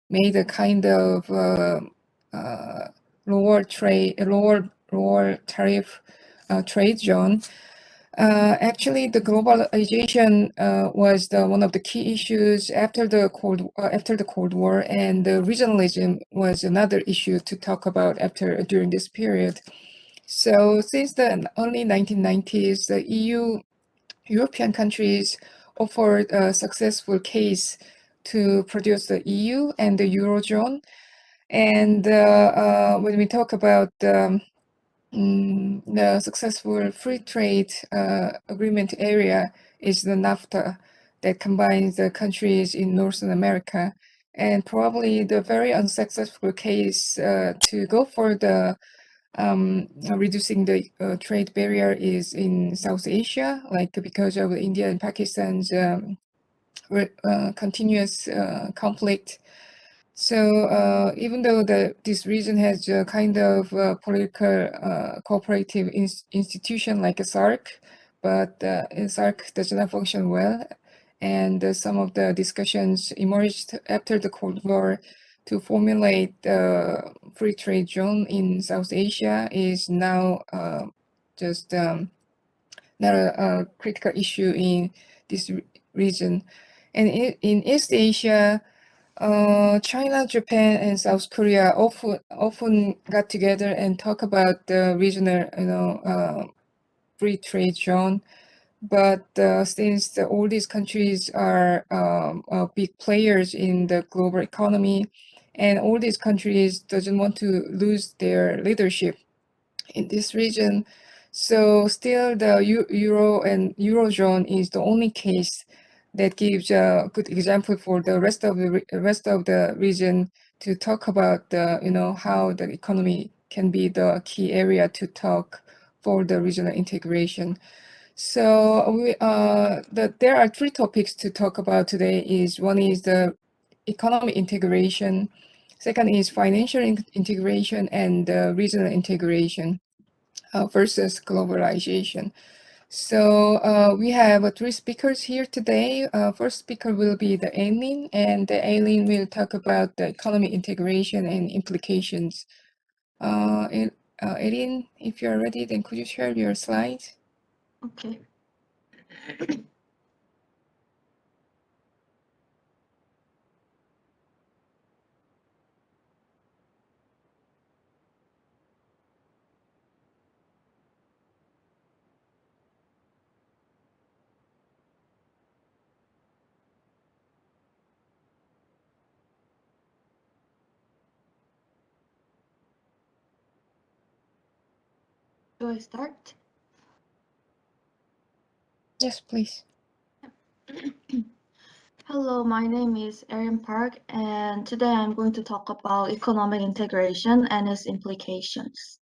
made a kind of lower tariff trade zone. Actually, the globalization was one of the key issues after the Cold War, and the regionalism was another issue to talk about during this period. So, since the early 1990s, the European countries offered a successful case to produce the EU and the Eurozone. And when we talk about the successful free trade agreement area is the NAFTA that combines the countries in North America. And probably the very unsuccessful case to go for the reducing the trade barrier is in South Asia, like because of India and Pakistan's continuous conflict. So even though this region has a kind of political cooperative institution like a SARC, but SARC does not function well, and some of the discussions emerged after the Cold War to formulate the free trade zone in South Asia is now just not a critical issue in this region. And in East Asia, China, Japan, and South Korea often got together and talk about the regional, free trade zone. But since all these countries are big players in the global economy, and all these countries doesn't want to lose their leadership in this region, so still the Euro and Eurozone is the only case that gives a good example for the rest of the region to talk about how the economy can be the key area to talk for the regional integration. So there are three topics to talk about today. One is the economic integration, second is financial integration, and regional integration versus globalization. So we have three speakers here today. First speaker will be the Aileen, and the Aileen will talk about the economic integration and implications. Aileen, if you're ready, then could you share your slides? Okay. Do I start? Yes, please. Hello, my name is Erin Park, and today I'm going to talk about economic integration and its implications.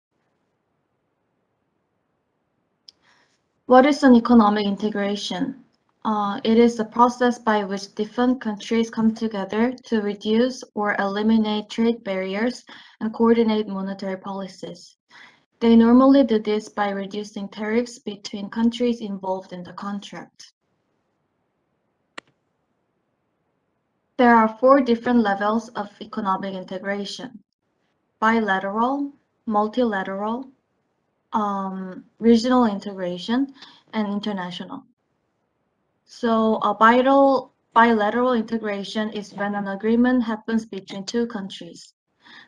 What is an economic integration? It is the process by which different countries come together to reduce or eliminate trade barriers and coordinate monetary policies. They normally do this by reducing tariffs between countries involved in the contract. There are four different levels of economic integration: bilateral, multilateral, regional integration, and international. So a bilateral integration is when an agreement happens between two countries.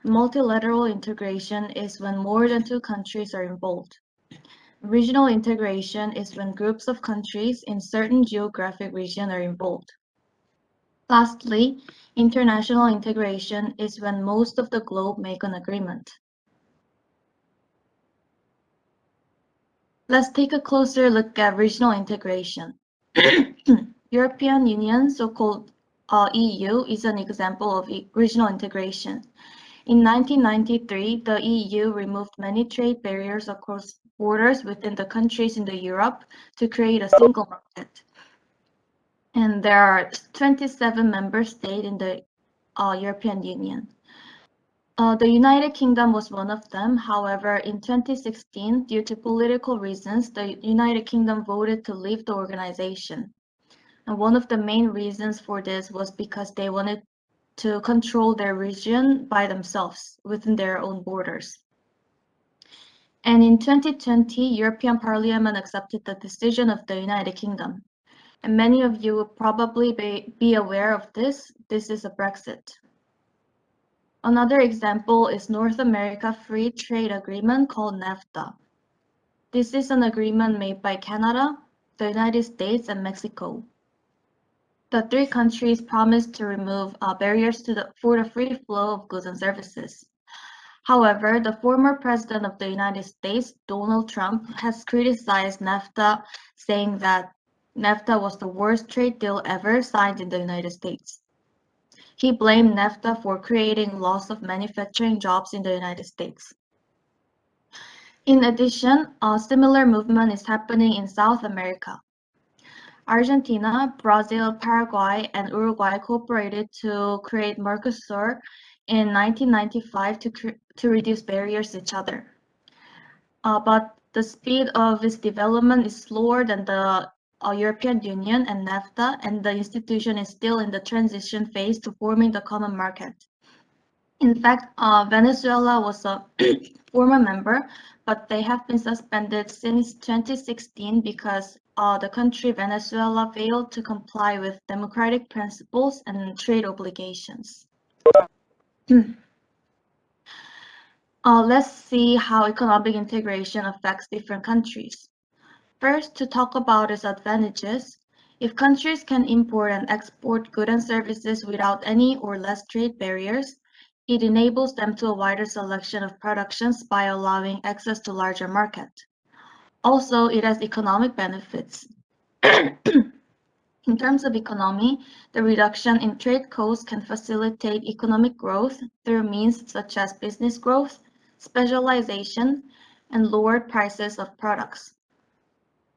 Multilateral integration is when more than two countries are involved. Regional integration is when groups of countries in certain geographic region are involved. Lastly, international integration is when most of the globe make an agreement. Let's take a closer look at regional integration. European Union, so-called EU, is an example of regional integration. In 1993, the EU removed many trade barriers across borders within the countries in Europe to create a single market. And there are 27 member states in the European Union. The United Kingdom was one of them. However, in 2016, due to political reasons, the United Kingdom voted to leave the organization. And one of the main reasons for this was because they wanted to control their region by themselves within their own borders. And in 2020, European Parliament accepted the decision of the United Kingdom. And many of you will probably be aware of this. This is a Brexit. Another example is North America Free Trade Agreement called NAFTA. This is an agreement made by Canada, the United States, and Mexico. The three countries promised to remove barriers for the free flow of goods and services. However, the former president of the United States, Donald Trump, has criticized NAFTA, saying that NAFTA was the worst trade deal ever signed in the United States. He blamed NAFTA for creating loss of manufacturing jobs in the United States. In addition, a similar movement is happening in South America. Argentina, Brazil, Paraguay, and Uruguay cooperated to create Mercosur in 1995 to reduce barriers to each other. But the speed of its development is slower than the European Union and NAFTA, and the institution is still in the transition phase to forming the common market. In fact, Venezuela was a former member, but they have been suspended since 2016 because the country Venezuela failed to comply with democratic principles and trade obligations. Let's see how economic integration affects different countries. First, to talk about its advantages, if countries can import and export goods and services without any or less trade barriers, it enables them to a wider selection of productions by allowing access to larger market. Also, it has economic benefits. In terms of economy, the reduction in trade costs can facilitate economic growth through means such as business growth, specialization, and lowered prices of products.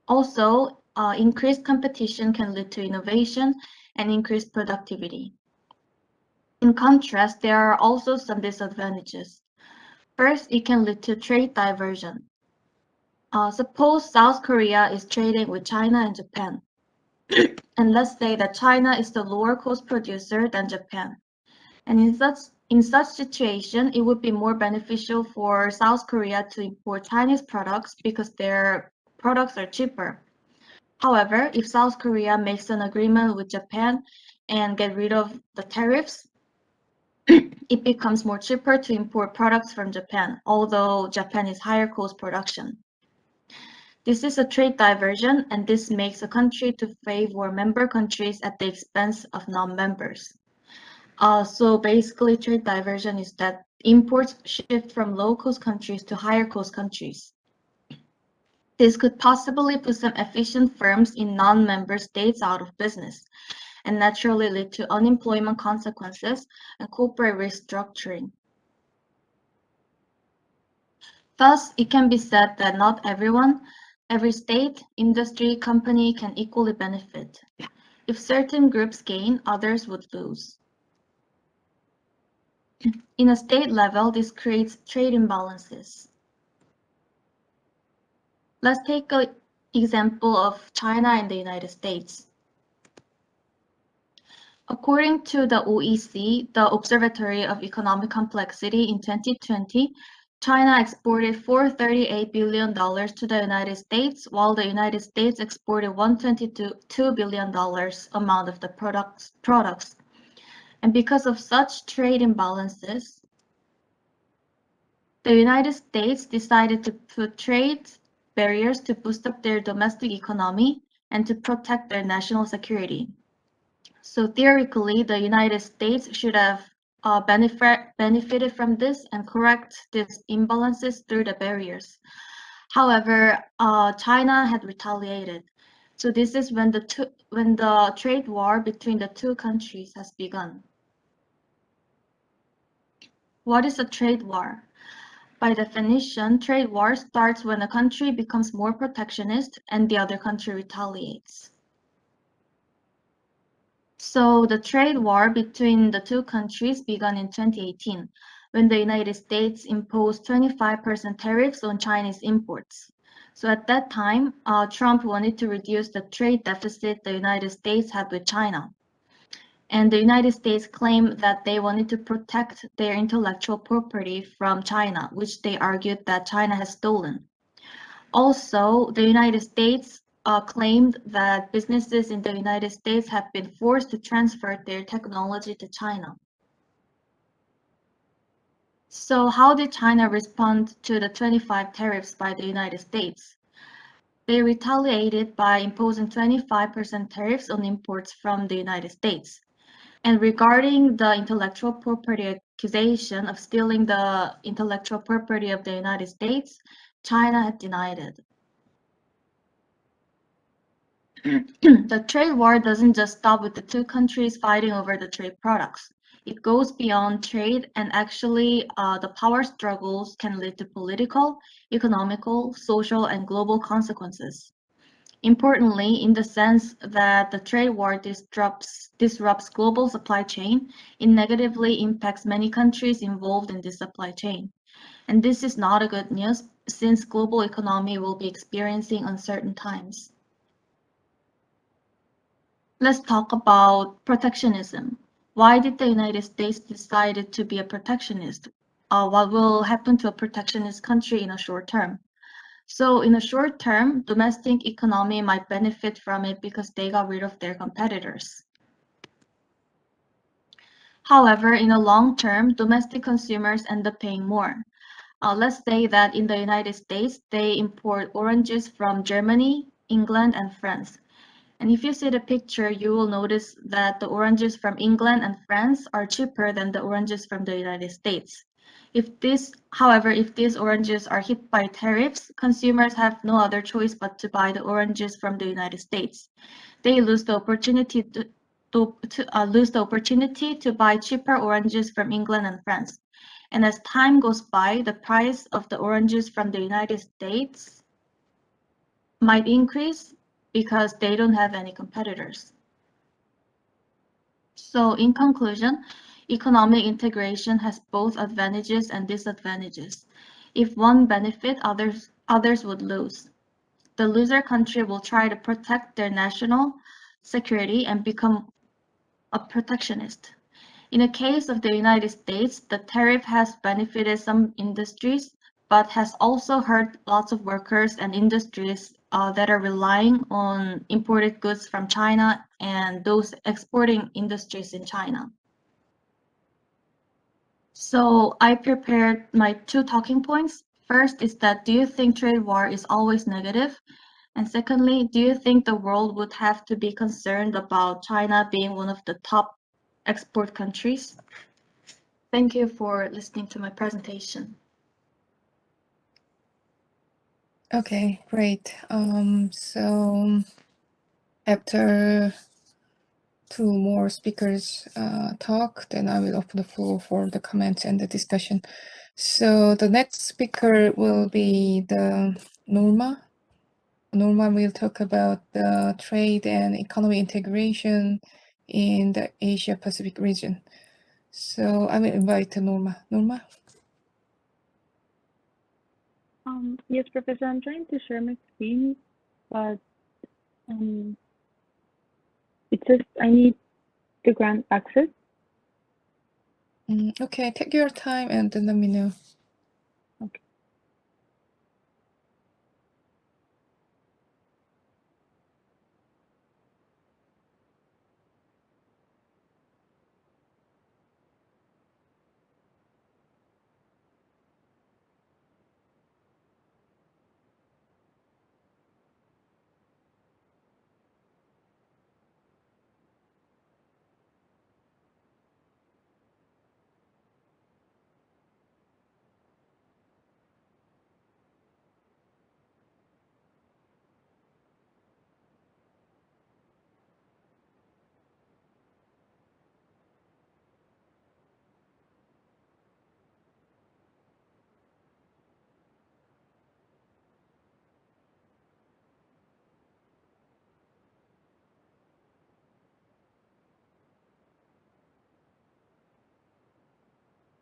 Also, increased competition can lead to innovation and increased productivity. In contrast, there are also some disadvantages. First, it can lead to trade diversion. Suppose South Korea is trading with China and Japan. And let's say that China is the lower cost producer than Japan. And in such situation, it would be more beneficial for South Korea to import Chinese products because their products are cheaper. However, if South Korea makes an agreement with Japan and get rid of the tariffs, it becomes more cheaper to import products from Japan, although Japan is higher cost production. This is a trade diversion, and this makes a country to favor member countries at the expense of non-members. So basically, trade diversion is that imports shift from low-cost countries to higher-cost countries. This could possibly put some efficient firms in non-member states out of business, and naturally lead to unemployment consequences and corporate restructuring. Thus, it can be said that not every state, industry, company can equally benefit. If certain groups gain, others would lose. In a state level, this creates trade imbalances. Let's take an example of China and the United States. According to the OEC, the Observatory of Economic Complexity, in 2020, China exported $438 billion to the United States, while the United States exported $122 billion amount of the products. And because of such trade imbalances, the United States decided to put trade barriers to boost up their domestic economy and to protect their national security. So theoretically, the United States should have benefited from this and correct these imbalances through the barriers. However, China had retaliated. So this is when the trade war between the two countries has begun. What is a trade war? By definition, trade war starts when a country becomes more protectionist and the other country retaliates. So the trade war between the two countries began in 2018, when the United States imposed 25% tariffs on Chinese imports. So at that time, Trump wanted to reduce the trade deficit the United States had with China. And the United States claimed that they wanted to protect their intellectual property from China, which they argued that China has stolen. Also, the United States claimed that businesses in the United States have been forced to transfer their technology to China. So how did China respond to the 25 tariffs by the United States? They retaliated by imposing 25% tariffs on imports from the United States. And regarding the intellectual property accusation of stealing the intellectual property of the United States, China had denied it. The trade war doesn't just stop with the two countries fighting over the trade products. It goes beyond trade, and actually the power struggles can lead to political, economical, social, and global consequences. Importantly, in the sense that the trade war disrupts global supply chain, it negatively impacts many countries involved in this supply chain. And this is not a good news since global economy will be experiencing uncertain times. Let's talk about protectionism. Why did the United States decide to be a protectionist? What will happen to a protectionist country in a short term? So in the short term, domestic economy might benefit from it because they got rid of their competitors. However, in the long term, domestic consumers end up paying more. Let's say that in the United States, they import oranges from Germany, England, and France. And if you see the picture, you will notice that the oranges from England and France are cheaper than the oranges from the United States. However, if these oranges are hit by tariffs, consumers have no other choice but to buy the oranges from the United States. They lose the opportunity to buy cheaper oranges from England and France. And as time goes by, the price of the oranges from the United States might increase because they don't have any competitors. So in conclusion, economic integration has both advantages and disadvantages. If one benefit, others would lose. The loser country will try to protect their national security and become a protectionist. In the case of the United States, the tariff has benefited some industries, but has also hurt lots of workers and industries that are relying on imported goods from China and those exporting industries in China. So I prepared my 2 talking points. First is that do you think trade war is always negative? And secondly, do you think the world would have to be concerned about China being one of the top export countries? Thank you for listening to my presentation. Okay, great. So after 2 more speakers talk, then I will open the floor for the comments and the discussion. So the next speaker will be the Norma. Norma will talk about the trade and economic integration in the Asia Pacific region. So I will invite Norma. Norma? Yes, Professor, I'm trying to share my screen, but it says I need to grant access. Okay, take your time and then let me know. Okay.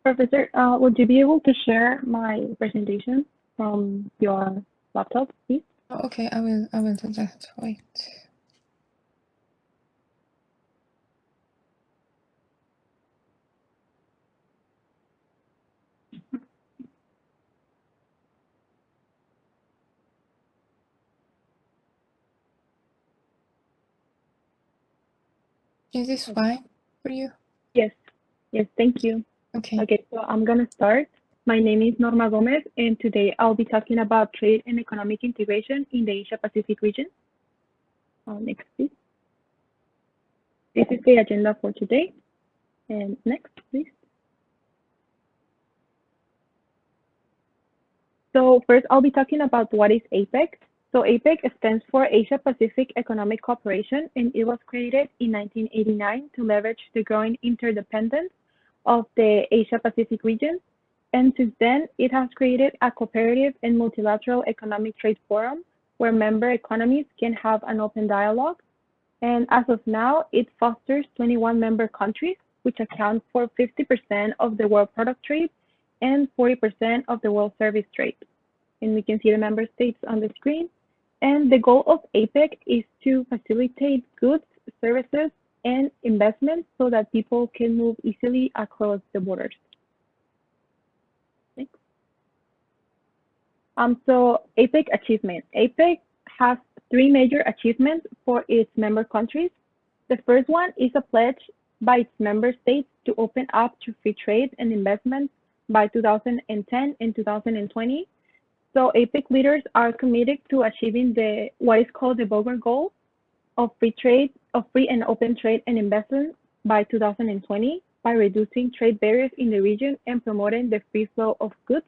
Professor, would you be able to share my presentation from your laptop, please? Okay, I will do that. Wait. Is this fine for you? Yes, yes, thank you. Okay. Okay, so I'm gonna start. My name is Norma Gomez, and today I'll be talking about trade and economic integration in the Asia-Pacific region. Next, please. This is the agenda for today. And next, please. So first, I'll be talking about what is APEC. So APEC stands for Asia Pacific Economic Cooperation, and it was created in 1989 to leverage the growing interdependence of the Asia Pacific region. And since then, it has created a cooperative and multilateral economic trade forum where member economies can have an open dialogue. And as of now, it fosters 21 member countries, which account for 50% of the world product trade and 40% of the world service trade. And we can see the member states on the screen. And the goal of APEC is to facilitate goods, services, and investments so that people can move easily across the borders. Next. So APEC achievement. APEC has 3 major achievements for its member countries. The first one is a pledge by its member states to open up to free trade and investment by 2010 and 2020. So APEC leaders are committed to achieving what is called the Bogor Goal of free and open trade and investment by 2020 by reducing trade barriers in the region and promoting the free flow of goods,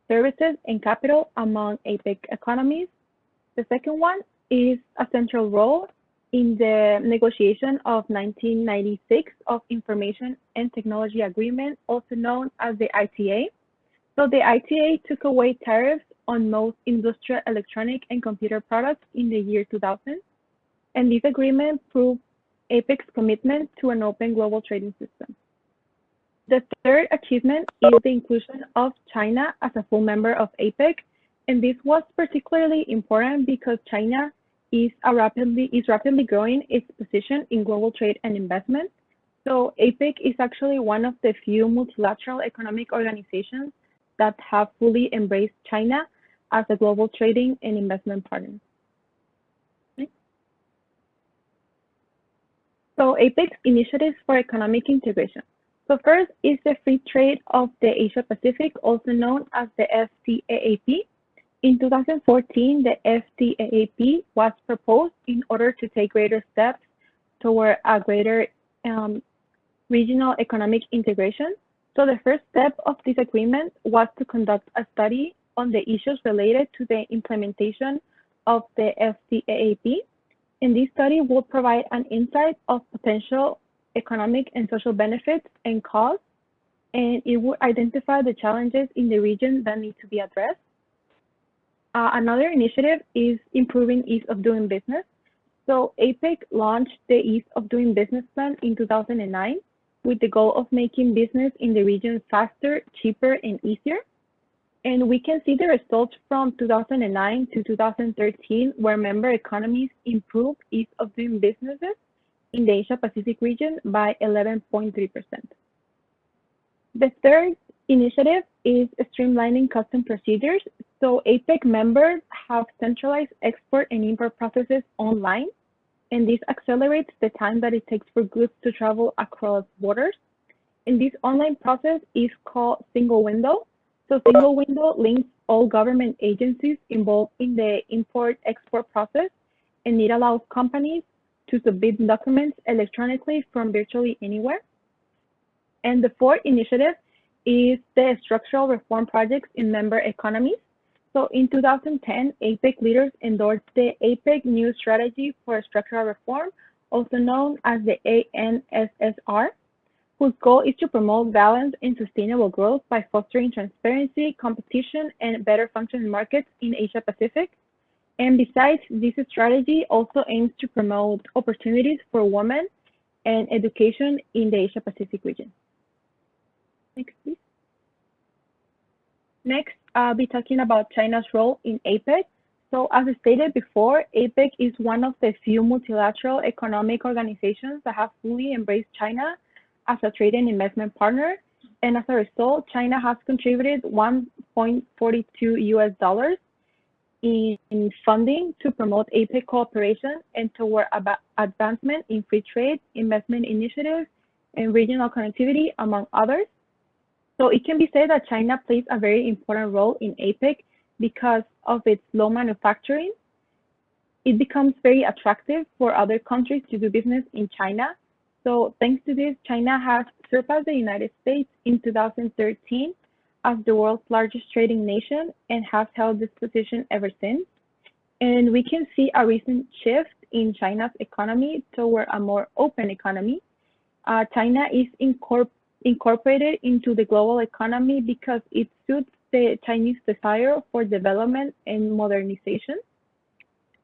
services, and capital among APEC economies. The second one is a central role in the negotiation of 1996 of Information and Technology Agreement, also known as the ITA. So the ITA took away tariffs on most industrial electronic and computer products in the year 2000. And this agreement proved APEC's commitment to an open global trading system. The third achievement is the inclusion of China as a full member of APEC. And this was particularly important because China is rapidly growing its position in global trade and investment. So APEC is actually one of the few multilateral economic organizations that have fully embraced China as a global trading and investment partner. Okay. So APEC's initiatives for economic integration. So first is the free trade of the Asia Pacific, also known as the FTAAP. In 2014, the FTAAP was proposed in order to take greater steps toward a greater regional economic integration. So the first step of this agreement was to conduct a study on the issues related to the implementation of the FTAAP. And this study will provide an insight of potential economic and social benefits and costs, and it will identify the challenges in the region that need to be addressed. Another initiative is improving ease of doing business. So APEC launched the Ease of Doing Business Plan in 2009 with the goal of making business in the region faster, cheaper, and easier. And we can see the results from 2009 to 2013, where member economies improved ease of doing businesses in the Asia Pacific region by 11.3%. The third initiative is streamlining custom procedures. So APEC members have centralized export and import processes online, and this accelerates the time that it takes for goods to travel across borders. And this online process is called Single Window. So Single Window links all government agencies involved in the import-export process, and it allows companies to submit documents electronically from virtually anywhere. And the fourth initiative is the structural reform projects in member economies. So in 2010, APEC leaders endorsed the APEC New Strategy for Structural Reform, also known as the ANSSR, whose goal is to promote balanced and sustainable growth by fostering transparency, competition, and better functioning markets in Asia Pacific. And besides, this strategy also aims to promote opportunities for women and education in the Asia Pacific region. Next, please. Next, I'll be talking about China's role in APEC. So as I stated before, APEC is one of the few multilateral economic organizations that have fully embraced China as a trade and investment partner. And as a result, China has contributed $1.42 in funding to promote APEC cooperation and toward advancement in free trade, investment initiatives, and regional connectivity, among others. So it can be said that China plays a very important role in APEC because of its low manufacturing. It becomes very attractive for other countries to do business in China. So thanks to this, China has surpassed the United States in 2013 as the world's largest trading nation and has held this position ever since. And we can see a recent shift in China's economy toward a more open economy. China is incorporated into the global economy because it suits the Chinese desire for development and modernization.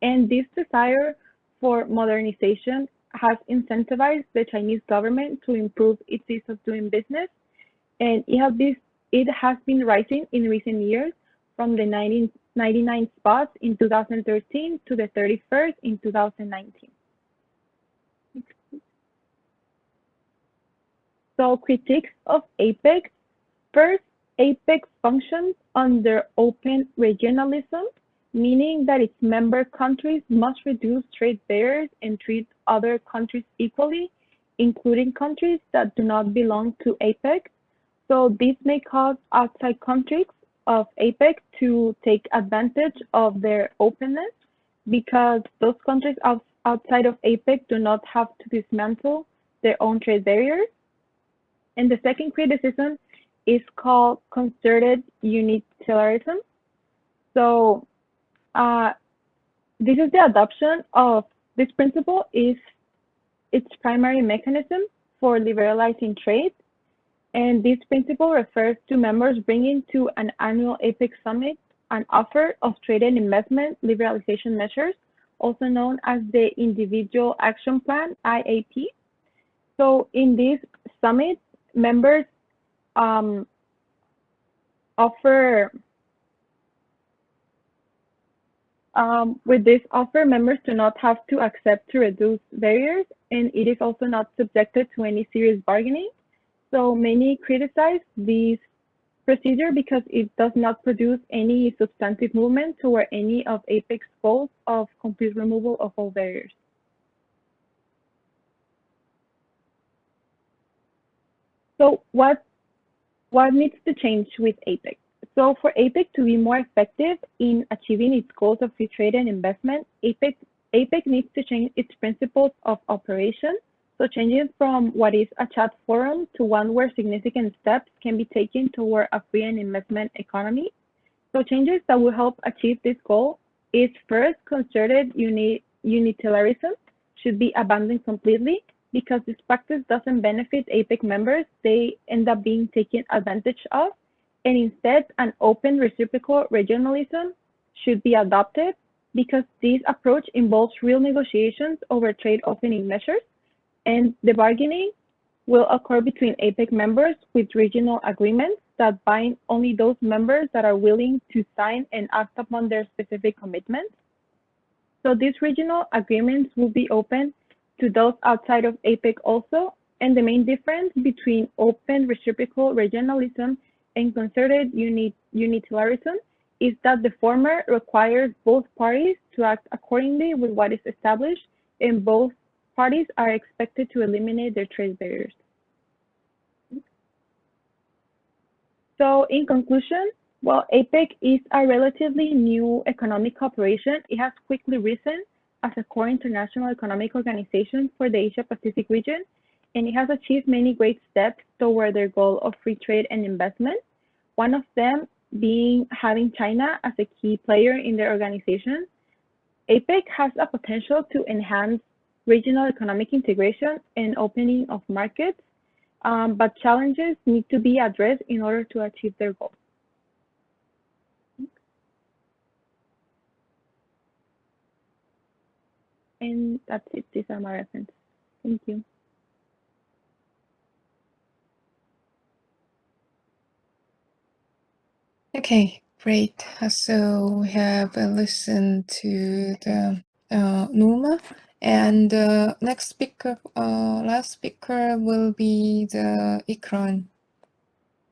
And this desire for modernization has incentivized the Chinese government to improve its ease of doing business. And it has been rising in recent years from the 99 spots in 2013 to the 31st in 2019. So critiques of APEC. First, APEC functions under open regionalism, meaning that its member countries must reduce trade barriers and treat other countries equally, including countries that do not belong to APEC. So this may cause outside countries of APEC to take advantage of their openness because those countries outside of APEC do not have to dismantle their own trade barriers. And the second criticism is called concerted unilateralism. So this is the adoption of this principle is its primary mechanism for liberalizing trade. And this principle refers to members bringing to an annual APEC summit an offer of trade and investment liberalization measures, also known as the Individual Action Plan, IAP. So in this summit, members with this offer, members do not have to accept to reduce barriers, and it is also not subjected to any serious bargaining. So many criticize this procedure because it does not produce any substantive movement toward any of APEC's goals of complete removal of all barriers. So what needs to change with APEC? So for APEC to be more effective in achieving its goals of free trade and investment, APEC needs to change its principles of operation. So changing from what is a chat forum to one where significant steps can be taken toward a free and investment economy. So changes that will help achieve this goal is first, concerted unilateralism should be abandoned completely because this practice doesn't benefit APEC members. They end up being taken advantage of. And instead, an open reciprocal regionalism should be adopted because this approach involves real negotiations over trade opening measures, and the bargaining will occur between APEC members with regional agreements that bind only those members that are willing to sign and act upon their specific commitments. So these regional agreements will be open to those outside of APEC also, and the main difference between open reciprocal regionalism and concerted unilateralism is that the former requires both parties to act accordingly with what is established, and both parties are expected to eliminate their trade barriers. So in conclusion, while APEC is a relatively new economic cooperation, it has quickly risen as a core international economic organization for the Asia-Pacific region, and it has achieved many great steps toward their goal of free trade and investment. One of them being having China as a key player in their organization. APEC has a potential to enhance regional economic integration and opening of markets, but challenges need to be addressed in order to achieve their goals. And that's it. These are my references. Thank you. Okay, great. So we have listened to the Numa, and next speaker, last speaker will be the Ikram.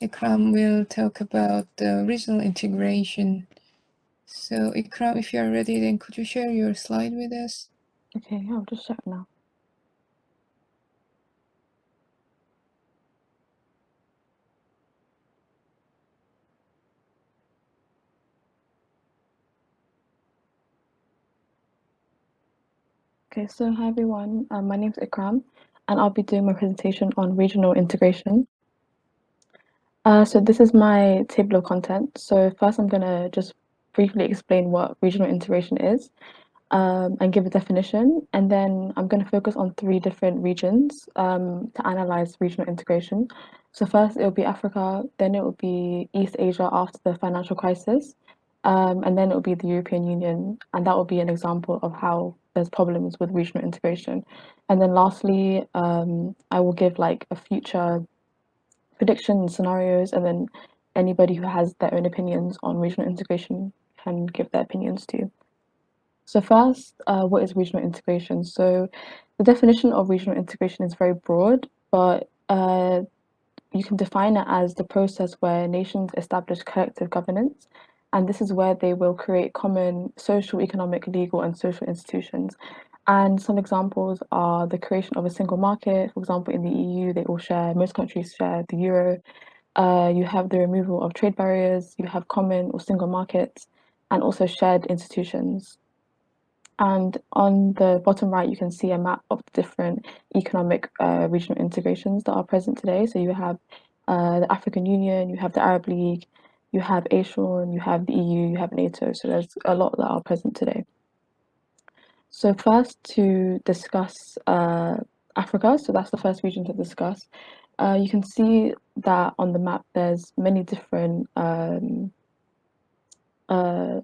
Ikram will talk about the regional integration. So Ikram, if you are ready, then could you share your slide with us? Okay, I'll just check now. Okay, so hi everyone. My name is Ikram, and I'll be doing my presentation on regional integration. So this is my table of content. So first, I'm gonna just briefly explain what regional integration is, and give a definition, and then I'm going to focus on three different regions to analyze regional integration. So first, it will be Africa, then it will be East Asia after the financial crisis, and then it will be the European Union, and that will be an example of how there's problems with regional integration. And then lastly, I will give like a future prediction scenarios, and then anybody who has their own opinions on regional integration can give their opinions too. So first, what is regional integration? So the definition of regional integration is very broad, but you can define it as the process where nations establish collective governance, and this is where they will create common social, economic, legal, and social institutions. And some examples are the creation of a single market. For example, in the EU, most countries share the euro. You have the removal of trade barriers, you have common or single markets, and also shared institutions. And on the bottom right, you can see a map of the different economic regional integrations that are present today. So you have the African Union, you have the Arab League, you have ASEAN, you have the EU, you have NATO. So there's a lot that are present today. So first, to discuss Africa, so that's the first region to discuss. You can see that on the map there's many different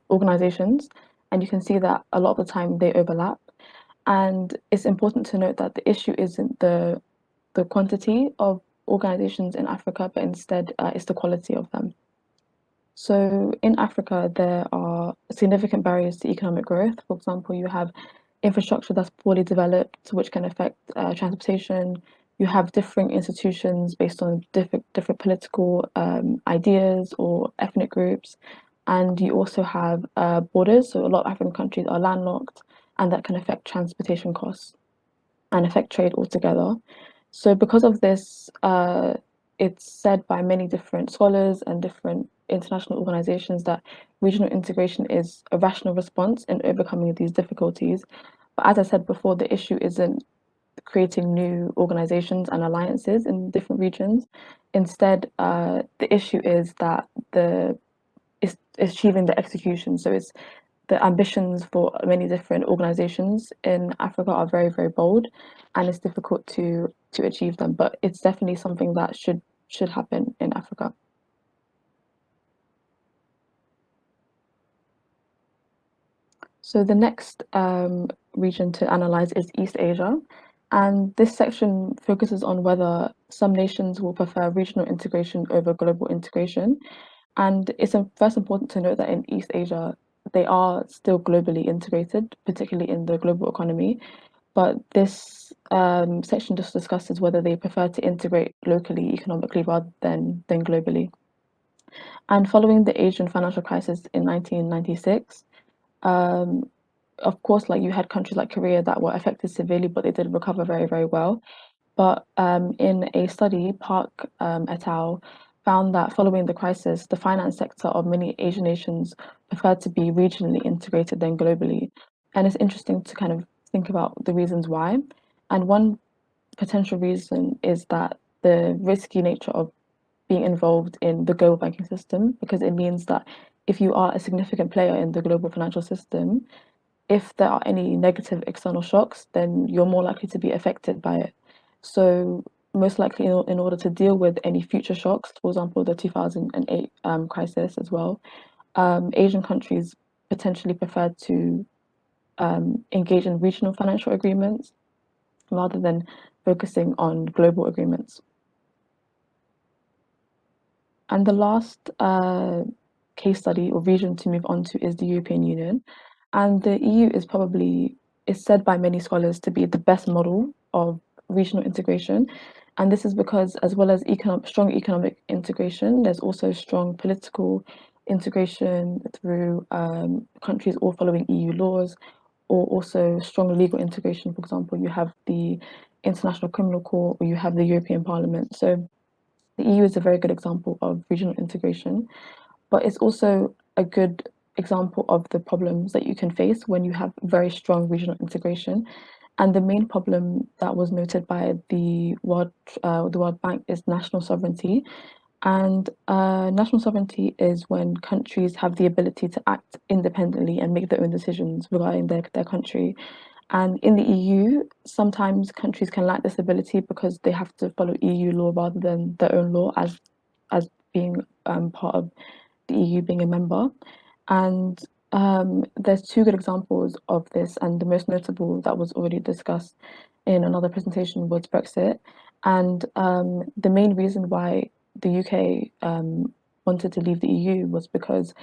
organizations, and you can see that a lot of the time they overlap. And it's important to note that the issue isn't the quantity of organizations in Africa, but instead it's the quality of them. So in Africa, there are significant barriers to economic growth. For example, you have infrastructure that's poorly developed, which can affect transportation. You have different institutions based on different political ideas or ethnic groups, and you also have borders. So a lot of African countries are landlocked, and that can affect transportation costs and affect trade altogether. So because of this, it's said by many different scholars and different international organizations that regional integration is a rational response in overcoming these difficulties. But as I said before, the issue isn't creating new organizations and alliances in different regions. Instead, the issue is that it's achieving the execution. So it's the ambitions for many different organizations in Africa are very, very bold, and it's difficult to achieve them. But it's definitely something that should happen in Africa. So the next region to analyze is East Asia, and this section focuses on whether some nations will prefer regional integration over global integration. And it's first important to note that in East Asia, they are still globally integrated, particularly in the global economy. But this section just discusses whether they prefer to integrate locally, economically, rather than globally. And following the Asian financial crisis in 1996, um, of course, like you had countries like Korea that were affected severely, but they did recover very, very well. But in a study, Park et al. Found that following the crisis, the finance sector of many Asian nations preferred to be regionally integrated than globally. And it's interesting to kind of think about the reasons why. And one potential reason is that the risky nature of being involved in the global banking system, because it means that if you are a significant player in the global financial system, if there are any negative external shocks, then you're more likely to be affected by it. So most likely in order to deal with any future shocks, for example, the 2008 crisis as well, Asian countries potentially prefer to engage in regional financial agreements rather than focusing on global agreements. And the last case study or region to move on to is the European Union. And the EU is said by many scholars to be the best model of regional integration. And this is because, as well as strong economic integration, there's also strong political integration through countries all following EU laws, or also strong legal integration. For example, you have the International Criminal Court, or you have the European Parliament. So the EU is a very good example of regional integration, but it's also a good example of the problems that you can face when you have very strong regional integration. And the main problem that was noted by the World Bank is national sovereignty. And national sovereignty is when countries have the ability to act independently and make their own decisions regarding their country. And in the EU, sometimes countries can lack this ability because they have to follow EU law rather than their own law as being part of the EU, being a member. And there's two good examples of this, and the most notable that was already discussed in another presentation was Brexit. And the main reason why the UK wanted to leave the EU was because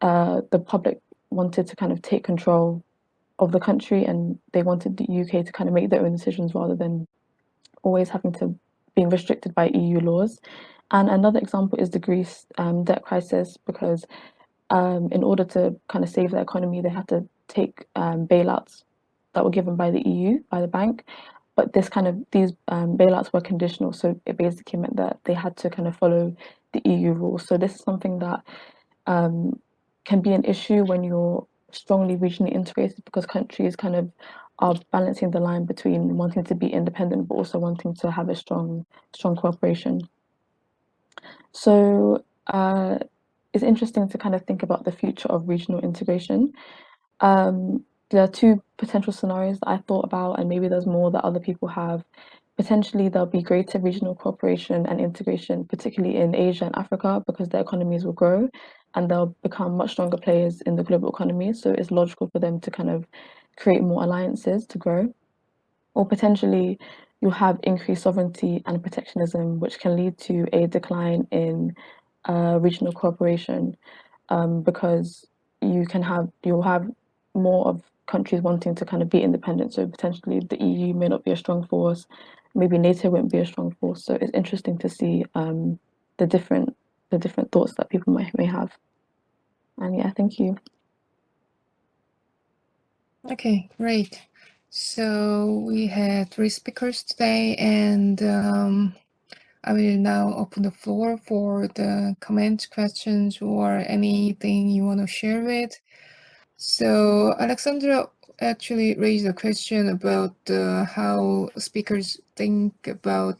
the public wanted to kind of take control of the country, and they wanted the UK to kind of make their own decisions rather than always having to being restricted by EU laws. And another example is the Greece debt crisis, because in order to kind of save the economy, they had to take bailouts that were given by the EU, by the bank. But these bailouts were conditional, so it basically meant that they had to kind of follow the EU rules. So this is something that can be an issue when you're strongly regionally integrated, because countries kind of are balancing the line between wanting to be independent but also wanting to have a strong cooperation. So it's interesting to kind of think about the future of regional integration. There are two potential scenarios that I thought about, and maybe there's more that other people have. Potentially, there'll be greater regional cooperation and integration, particularly in Asia and Africa, because their economies will grow and they'll become much stronger players in the global economy. So it's logical for them to kind of create more alliances to grow. Or potentially, you'll have increased sovereignty and protectionism, which can lead to a decline in regional cooperation, because you'll have more of countries wanting to kind of be independent. So potentially the EU may not be a strong force, maybe NATO won't be a strong force. So it's interesting to see the different thoughts that people may have. And yeah, thank you. Okay, great. So we had 3 speakers today, and I will now open the floor for the comments, questions, or anything you want to share with. So Alexandra actually raised a question about how speakers think about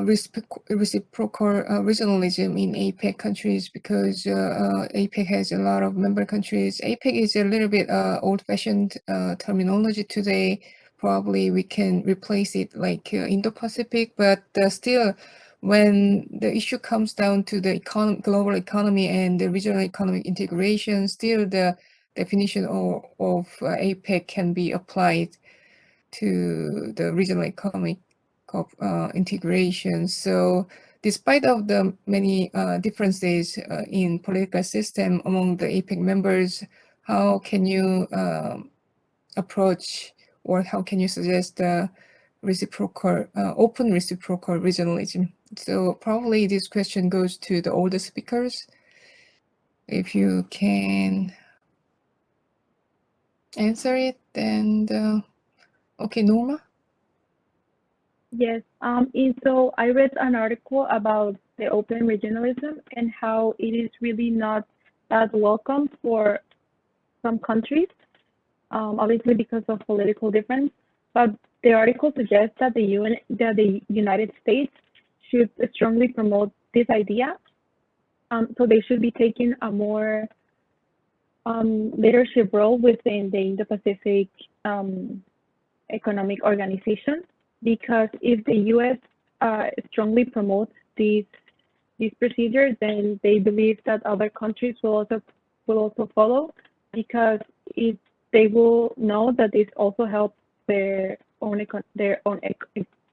reciprocal regionalism in APEC countries, because APEC has a lot of member countries. APEC is a little bit old-fashioned terminology today. Probably we can replace it like Indo-Pacific, but still, when the issue comes down to the global economy and the regional economic integration, still the definition of APEC can be applied to the regional economic integration. So despite of the many differences in political system among the APEC members, how can you approach, or how can you suggest the reciprocal, open reciprocal regionalism? So probably this question goes to the older speakers. If you can answer it, and okay, Norma? Yes, so I read an article about the open regionalism and how it is really not that welcome for some countries, obviously because of political difference. But the article suggests that the United States should strongly promote this idea. So they should be taking a more leadership role within the Indo-Pacific Economic Organization, because if the U.S. strongly promotes these procedures, then they believe that other countries will also follow, because they will know that this also helps their own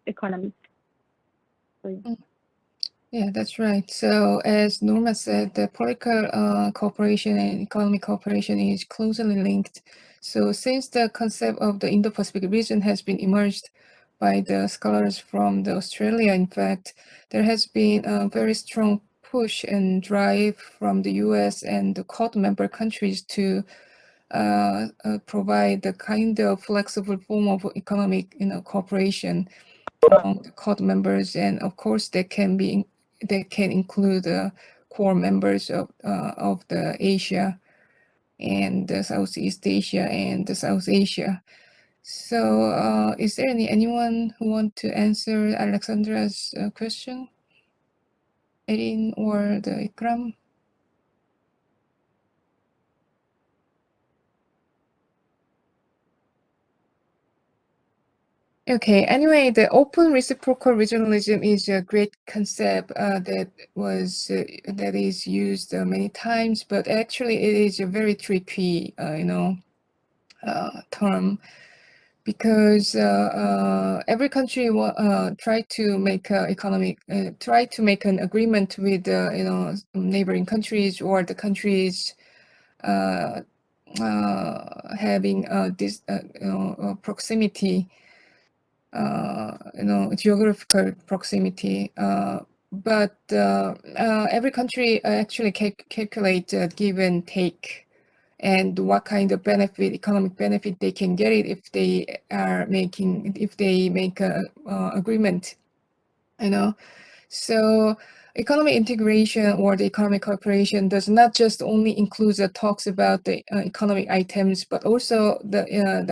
economy. Yeah, that's right. So as Norma said, the political cooperation and economic cooperation is closely linked. So since the concept of the Indo-Pacific region has been emerged by the scholars from Australia, in fact, there has been a very strong push and drive from the U.S. and the Quad member countries to provide the kind of flexible form of economic, cooperation among the Quad members, and of course they can include core members of the Asia and the Southeast Asia and the South Asia. So, is there anyone who want to answer Alexandra's question? Erin or the Ikram? Okay, anyway, the open reciprocal regionalism is a great concept that is used many times, but actually it is a very tricky, term, because every country try to make an agreement with neighboring countries or the countries having this proximity, geographical proximity. But every country actually calculate give and take, and what kind of economic benefit they can get it if they make a agreement, So economic integration or the economic cooperation does not just only include the talks about the economic items, but also the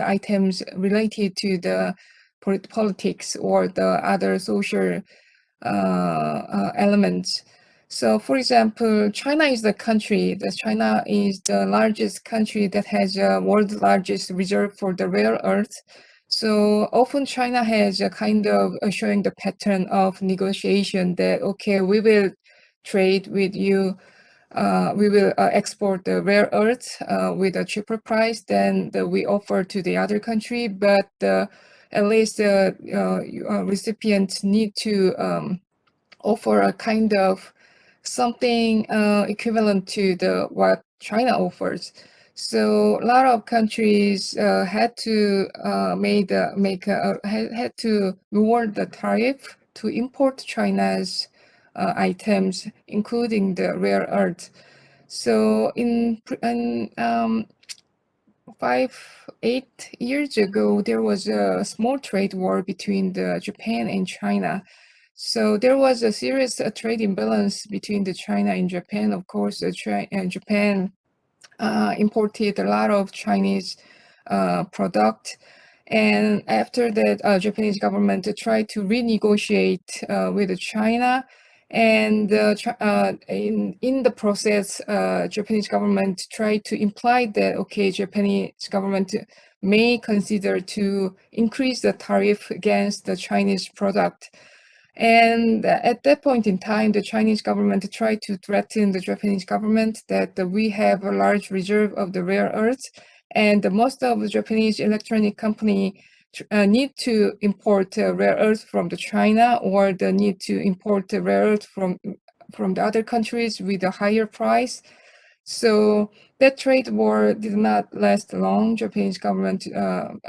items related to the politics or the other social elements. So, for example, China is the largest country that has a world's largest reserve for the rare earth. So often China has a kind of showing the pattern of negotiation that, okay, we will trade with you, we will export the rare earth with a cheaper price than we offer to the other country, but at least the recipients need to offer a kind of something equivalent to what China offers. So a lot of countries had to had to lower the tariff to import China's items, including the rare earth. So in 8 years ago, there was a small trade war between Japan and China. So there was a serious trade imbalance between China and Japan. Of course, Japan imported a lot of Chinese product. And after that, Japanese government tried to renegotiate with China. And in the process, Japanese government tried to imply that, okay, Japanese government may consider to increase the tariff against the Chinese product. And at that point in time, the Chinese government tried to threaten the Japanese government that we have a large reserve of the rare earths, and most of the Japanese electronic company need to import rare earth from China, or they need to import rare earth from the other countries with a higher price. So that trade war did not last long. Japanese government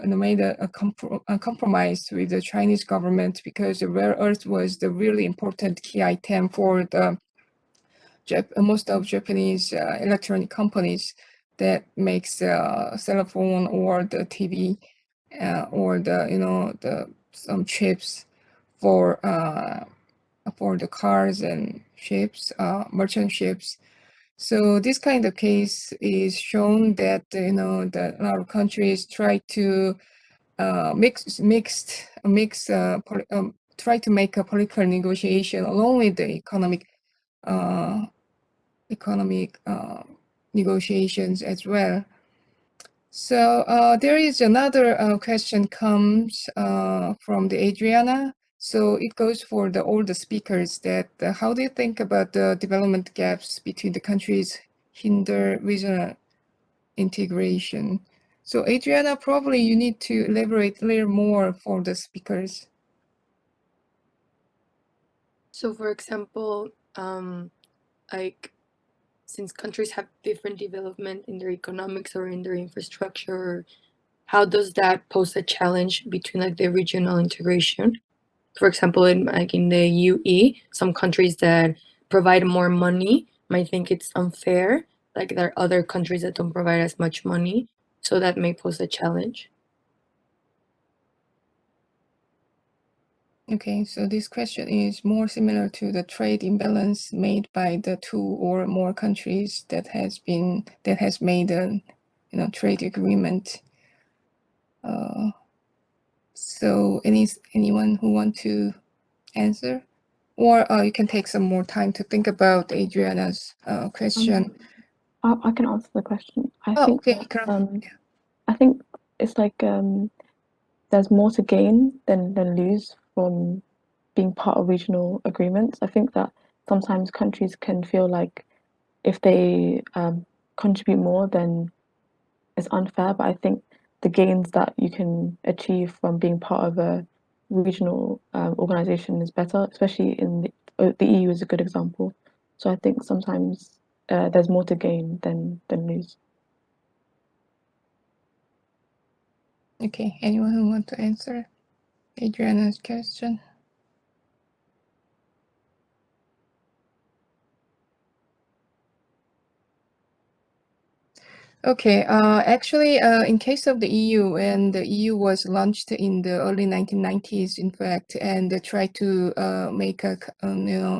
made a compromise with the Chinese government, because the rare earth was the really important key item for the most of Japanese electronic companies that makes cell phone or the TV or some chips for the cars and ships, merchant ships. So this kind of case is shown that that a lot of countries try to try to make a political negotiation along with the economic negotiations as well. So there is another question comes from the Adriana. So it goes for all the speakers that how do you think about the development gaps between the countries hinder regional integration? So Adriana, probably you need to elaborate a little more for the speakers. So for example, like since countries have different development in their economics or in their infrastructure, how does that pose a challenge between like the regional integration? For example, in the UE, some countries that provide more money might think it's unfair, like there are other countries that don't provide as much money, so that may pose a challenge. Okay, so this question is more similar to the trade imbalance made by the two or more countries that has made a trade agreement. So anyone who want to answer, or you can take some more time to think about Adriana's question. I can answer the question. I Oh, think okay, 그럼, I think it's like there's more to gain than lose from being part of regional agreements. I think that sometimes countries can feel like if they contribute more, then it's unfair. But I think the gains that you can achieve from being part of a regional organization is better, especially in the EU is a good example. So I think sometimes there's more to gain than lose. Okay, anyone who want to answer Adriana's question? Okay, actually, in case of the EU, and the EU was launched in the early 1990s, in fact, and they tried to make a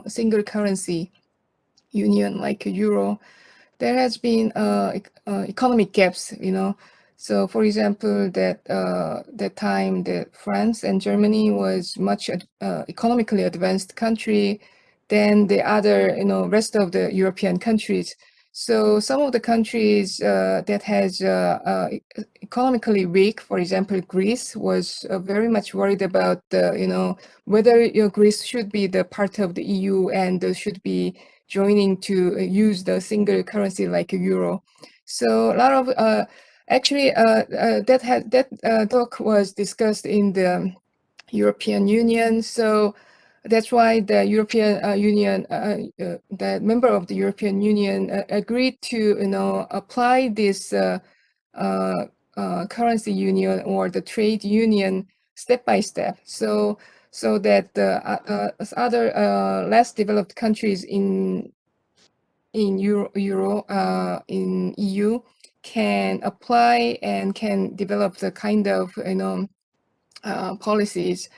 single currency union like a euro. There has been economic gaps, So, for example, that time that France and Germany was much economically advanced country than the other, rest of the European countries. So some of the countries that has economically weak, for example, Greece was very much worried about whether Greece should be the part of the EU and should be joining to use the single currency like a euro. So a lot of actually that talk was discussed in the European Union. So that's why the European Union, the member of the European Union, agreed to apply this currency union or the trade union step by step. So that other less developed countries in Euro in EU can apply and can develop the kind of policies